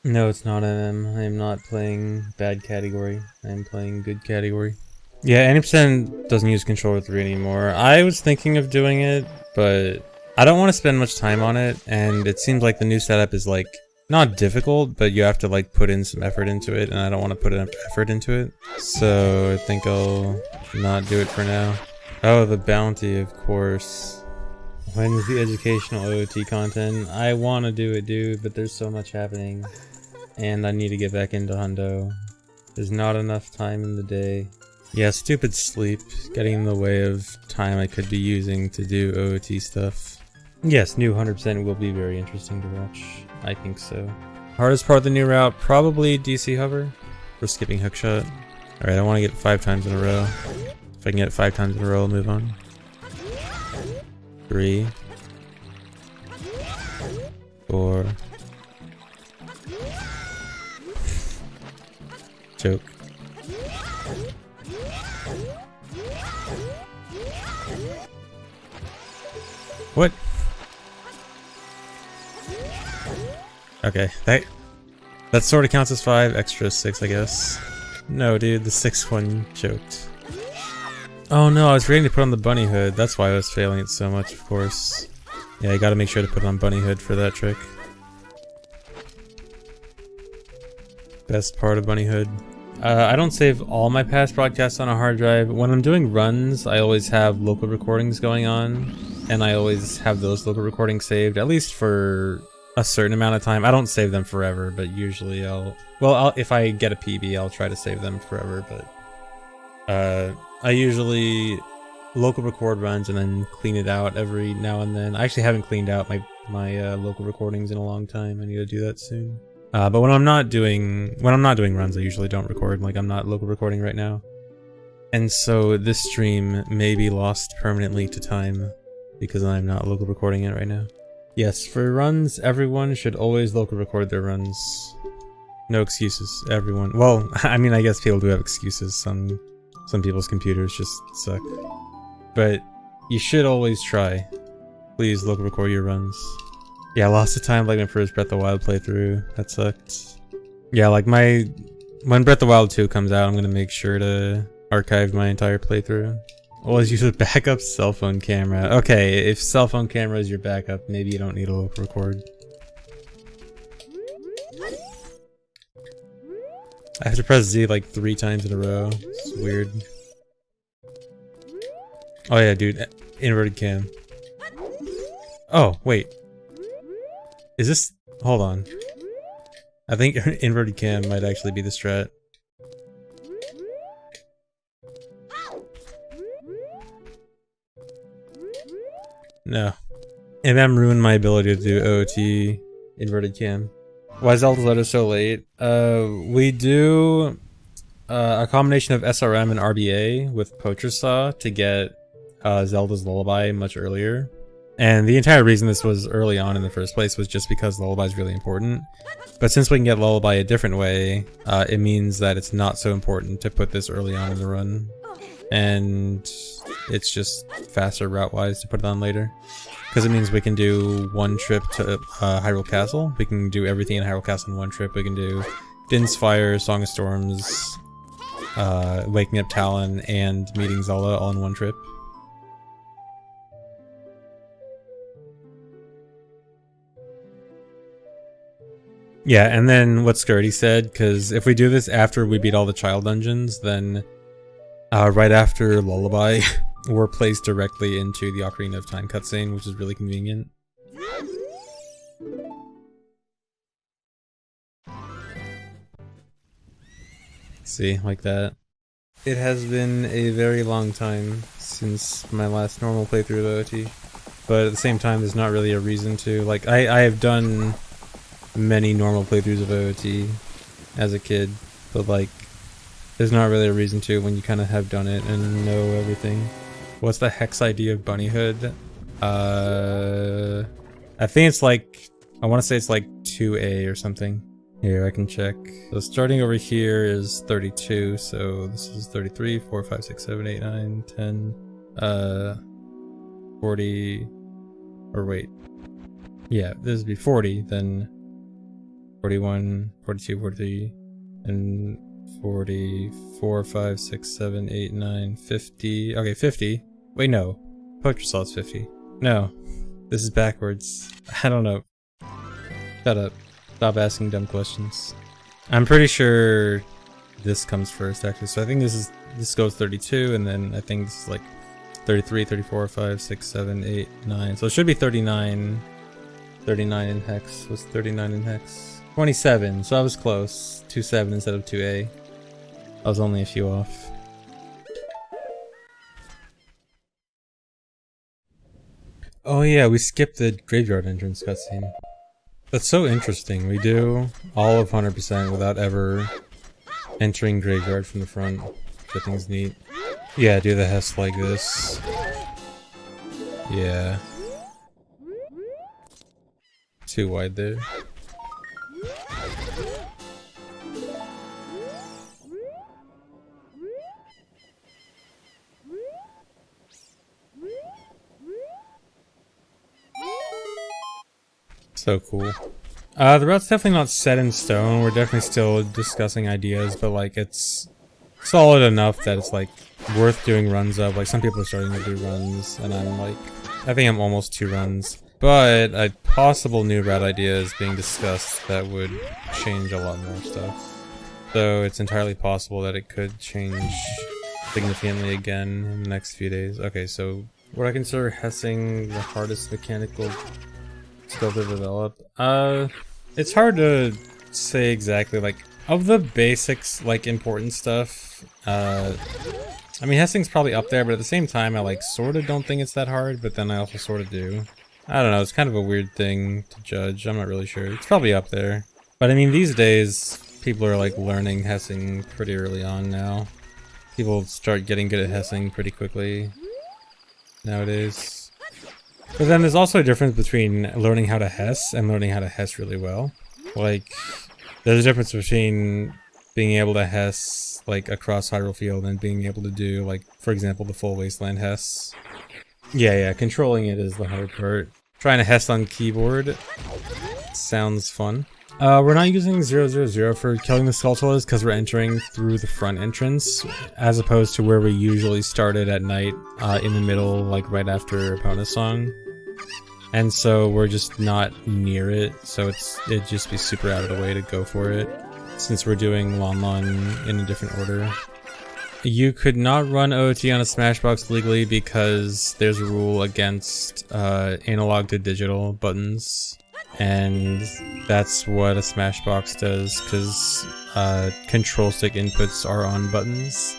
No, it's not MM. I am not playing bad category. I am playing good category. Yeah, 80% doesn't use controller 3 anymore. I was thinking of doing it, but I don't want to spend much time on it, and it seems like the new setup is like not difficult, but you have to like put in some effort into it, and I don't want to put enough effort into it. So I think I'll not do it for now. Oh, the bounty, of course. When's the educational OOT content? I want to do it, dude, but there's so much happening. And I need to get back into Hundo. There's not enough time in the day. Yeah, stupid sleep getting in the way of time I could be using to do OOT stuff. Yes, new 100% will be very interesting to watch. I think so. Hardest part of the new route, probably DC hover. For skipping hookshot. Alright, I want to get it 5 times in a row. If I can get it 5 times in a row, I'll move on. 3. 4. Joke. What? Okay, that sort of counts as 5, extra 6, I guess. No, dude, the 6th one choked. Oh no, I was waiting to put on the bunny hood. That's why I was failing it so much, of course. Yeah, you gotta make sure to put on bunny hood for that trick. Best part of bunny hood. I don't save all my past broadcasts on a hard drive. When I'm doing runs, I always have local recordings going on, and I always have those local recordings saved, at least for a certain amount of time. I don't save them forever, but usually if I get a PB, I'll try to save them forever, but I usually local record runs and then clean it out every now and then. I actually haven't cleaned out my local recordings in a long time. I need to do that soon. But when I'm not doing runs, I usually don't record. Like, I'm not local recording right now. And so this stream may be lost permanently to time because I'm not local recording it right now. Yes, for runs, everyone should always local record their runs. No excuses, everyone. Well, I mean, I guess people do have excuses. Some people's computers just suck. But you should always try. Please local record your runs. Yeah, I lost the time like my first Breath of the Wild playthrough. That sucked. Yeah, like when Breath of the Wild 2 comes out, I'm gonna make sure to archive my entire playthrough. Always use a backup cell phone camera. Okay, if cell phone camera is your backup, maybe you don't need a local record. I have to press Z like 3 times in a row. It's weird. Oh yeah, dude, inverted cam. Oh, wait. Is this... Hold on. I think inverted cam might actually be the strat. No. MM ruined my ability to do OOT inverted cam. Why is Zelda's letter so late? We do a combination of SRM and RBA with Poacher Saw to get Zelda's Lullaby much earlier. And the entire reason this was early on in the first place was just because Lullaby is really important. But since we can get Lullaby a different way, it means that it's not so important to put this early on in the run. And it's just faster route-wise to put it on later. Because it means we can do one trip to Hyrule Castle. We can do everything in Hyrule Castle in one trip. We can do Din's Fire, Song of Storms, Waking Up Talon, and meeting Zelda all in one trip. Yeah, and then what Skirty said, because if we do this after we beat all the child dungeons, then right after Lullaby, we're placed directly into the Ocarina of Time cutscene, which is really convenient. See, like that. It has been a very long time since my last normal playthrough of OT, but at the same time, there's not really a reason to. Like, I have done many normal playthroughs of OOT as a kid, but like, there's not really a reason to when you kind of have done it and know everything. What's the hex ID of Bunny Hood? I think it's like, I want to say it's like 2A or something. Here, I can check. So starting over here is 32, so this is 33, 4, 5, 6, 7, 8, 9, 10, 40, or wait. Yeah, this would be 40, then 41, 42, 43, and 44, 5, 6, 7, 8, 9, 50. Okay, 50. Wait, no. Poacher Salt's 50. No. This is backwards. I don't know. Shut up. Stop asking dumb questions. I'm pretty sure this comes first, actually. So I think this goes 32, and then I think this is like 33, 34, 5, 6, 7, 8, 9. So it should be 39. 39 in hex. What's 39 in hex? 27. So I was close. 2-7 instead of 2A. I was only a few off. Oh yeah, we skipped the graveyard entrance cutscene. That's so interesting. We do all of 100% without ever entering graveyard from the front. Which I think is neat. Yeah, do the Hess like this. Yeah. Too wide there. So cool. The route's definitely not set in stone. We're definitely still discussing ideas, but like it's solid enough that it's like worth doing runs of. Like some people are starting to do runs, and I'm like, I think I'm almost 2 runs. But a possible new route idea is being discussed that would change a lot more stuff. So it's entirely possible that it could change significantly again in the next few days. Okay, so would I consider Hessing the hardest mechanical skill to develop? It's hard to say exactly. Like, of the basics, like important stuff, I mean Hessing's probably up there, but at the same time I like sorta don't think it's that hard, but then I also sorta do. I don't know, it's kind of a weird thing to judge. I'm not really sure. It's probably up there. But I mean, these days, people are like learning Hessing pretty early on now. People start getting good at Hessing pretty quickly nowadays. But then there's also a difference between learning how to Hess and learning how to Hess really well. Like, there's a difference between being able to Hess like across Hyrule Field and being able to do, like, for example, the full Wasteland Hess. Yeah, controlling it is the hard part. Trying to Hess on keyboard sounds fun. We're not using 000 for killing the Skulltulas because we're entering through the front entrance, as opposed to where we usually started at night, in the middle, like right after Epona's song. And so we're just not near it, so it'd just be super out of the way to go for it, since we're doing Lon Lon in a different order. You could not run OOT on a Smashbox legally because there's a rule against analog to digital buttons, and that's what a Smashbox does because control stick inputs are on buttons,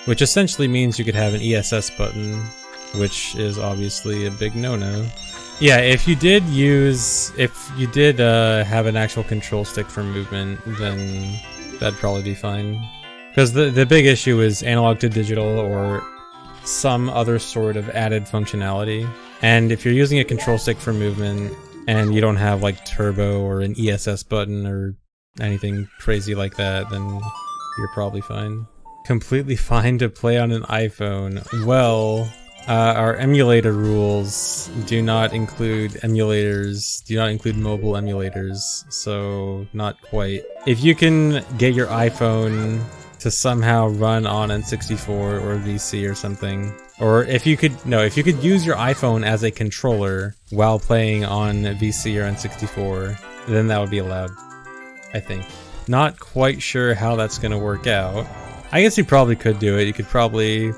which essentially means you could have an ESS button, which is obviously a big no-no. Yeah, if you did have an actual control stick for movement, then that'd probably be fine. Because the big issue is analog to digital or some other sort of added functionality. And if you're using a control stick for movement and you don't have like turbo or an ESS button or anything crazy like that, then you're probably fine. Completely fine to play on an iPhone. Well, our emulator rules do not include emulators, do not include mobile emulators, so not quite. If you can get your iPhone to somehow run on N64 or VC or something, or if you could use your iPhone as a controller while playing on VC or N64, then that would be allowed, I think. Not quite sure how that's gonna work out. I guess you probably could do it. You could probably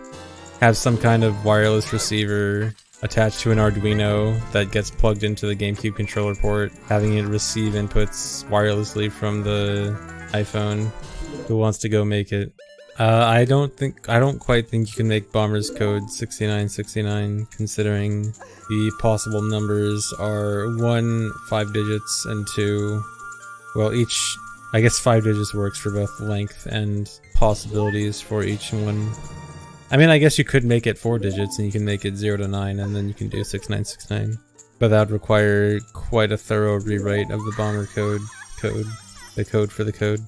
have some kind of wireless receiver attached to an Arduino that gets plugged into the GameCube controller port, having it receive inputs wirelessly from the iPhone. Who wants to go make it? I don't quite think you can make Bomber's code 6969, considering the possible numbers are 1, 5 digits, and 2. Well, I guess 5 digits works for both length and possibilities for each one. I mean, I guess you could make it 4 digits, and you can make it 0 to 9, and then you can do 6969. But that would require quite a thorough rewrite of the Bomber code, the code for the code.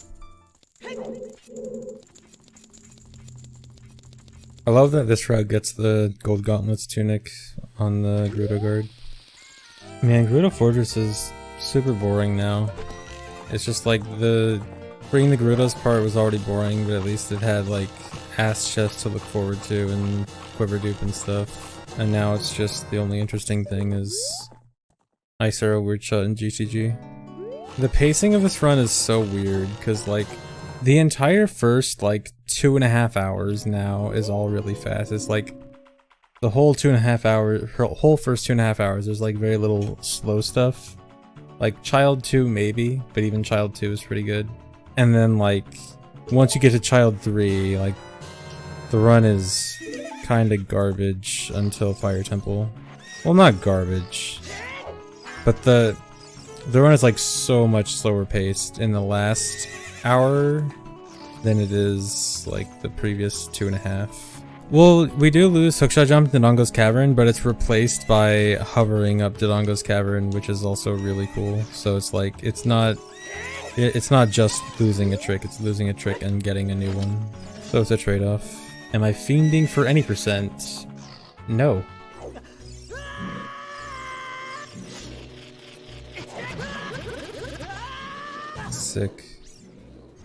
I love that this route gets the Gold Gauntlets tunic on the Gerudo guard. Man, Gerudo Fortress is super boring now. It's just like bringing the Gerudos part was already boring, but at least it had like ass chests to look forward to and quiver dupe and stuff. And now it's just the only interesting thing is Ice Arrow, Weird Shot, and GCG. The pacing of this run is so weird because like the entire first like 2.5 hours now is all really fast. It's like the whole 2.5 hours, whole first 2.5 hours, there's like very little slow stuff. Like Child 2 maybe, but even Child 2 is pretty good. And then like, once you get to Child 3, like, the run is kinda garbage until Fire Temple. Well, not garbage, but the run is like so much slower paced in the last hour than it is like the previous 2.5. Well, we do lose Hookshot Jump in Dodongo's Cavern, but it's replaced by hovering up Dodongo's Cavern, which is also really cool. So it's like, it's not just losing a trick, it's losing a trick and getting a new one. So it's a trade-off. Am I fiending for any percent? No. Sick.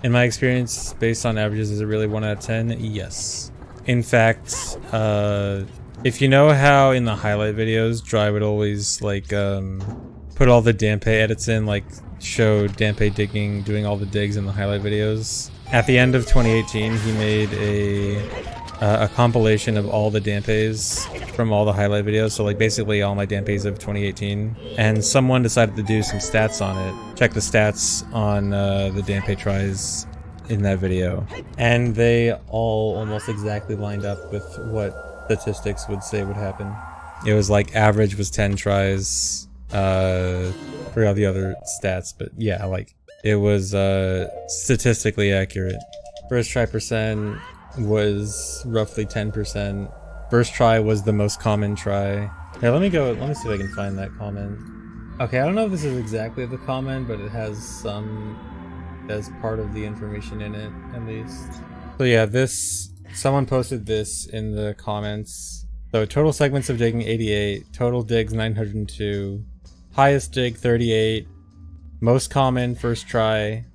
In my experience, based on averages, is it really 1 out of 10? Yes. In fact, if you know how in the highlight videos, Dry would always like put all the Dampe edits in, like show Dampe digging, doing all the digs in the highlight videos. At the end of 2018, he made a compilation of all the Dampes from all the highlight videos, so like basically all my Dampes of 2018. And someone decided to do some stats on it. Check the stats on the Dampe tries in that video, and they all almost exactly lined up with what statistics would say would happen. It was like average was 10 tries, forgot the other stats, but yeah, like it was statistically accurate. First try percent was roughly 10%. First try was the most common try. Here, let me see if I can find that comment. Okay, I don't know if this is exactly the comment, but it has some as part of the information in it, at least. So yeah, someone posted this in the comments. So total segments of digging 88, total digs 902, highest dig 38, most common first try,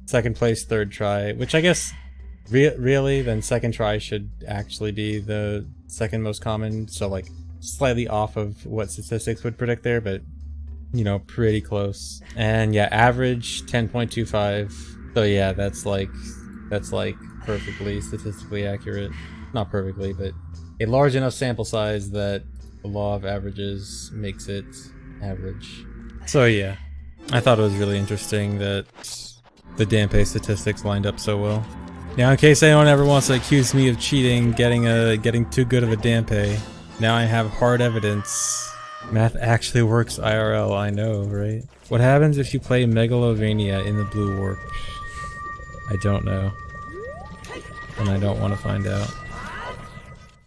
second place third try, which I guess really then second try should actually be the second most common, so like slightly off of what statistics would predict there, but you know, pretty close. And yeah, average 10.25. So yeah, that's like perfectly statistically accurate. Not perfectly, but a large enough sample size that the law of averages makes it average. So yeah, I thought it was really interesting that the Dampe statistics lined up so well. Now, in case anyone ever wants to accuse me of cheating, getting too good of a Dampe, now I have hard evidence. Math actually works IRL, I know, right? What happens if you play Megalovania in the Blue Warp? I don't know. And I don't want to find out.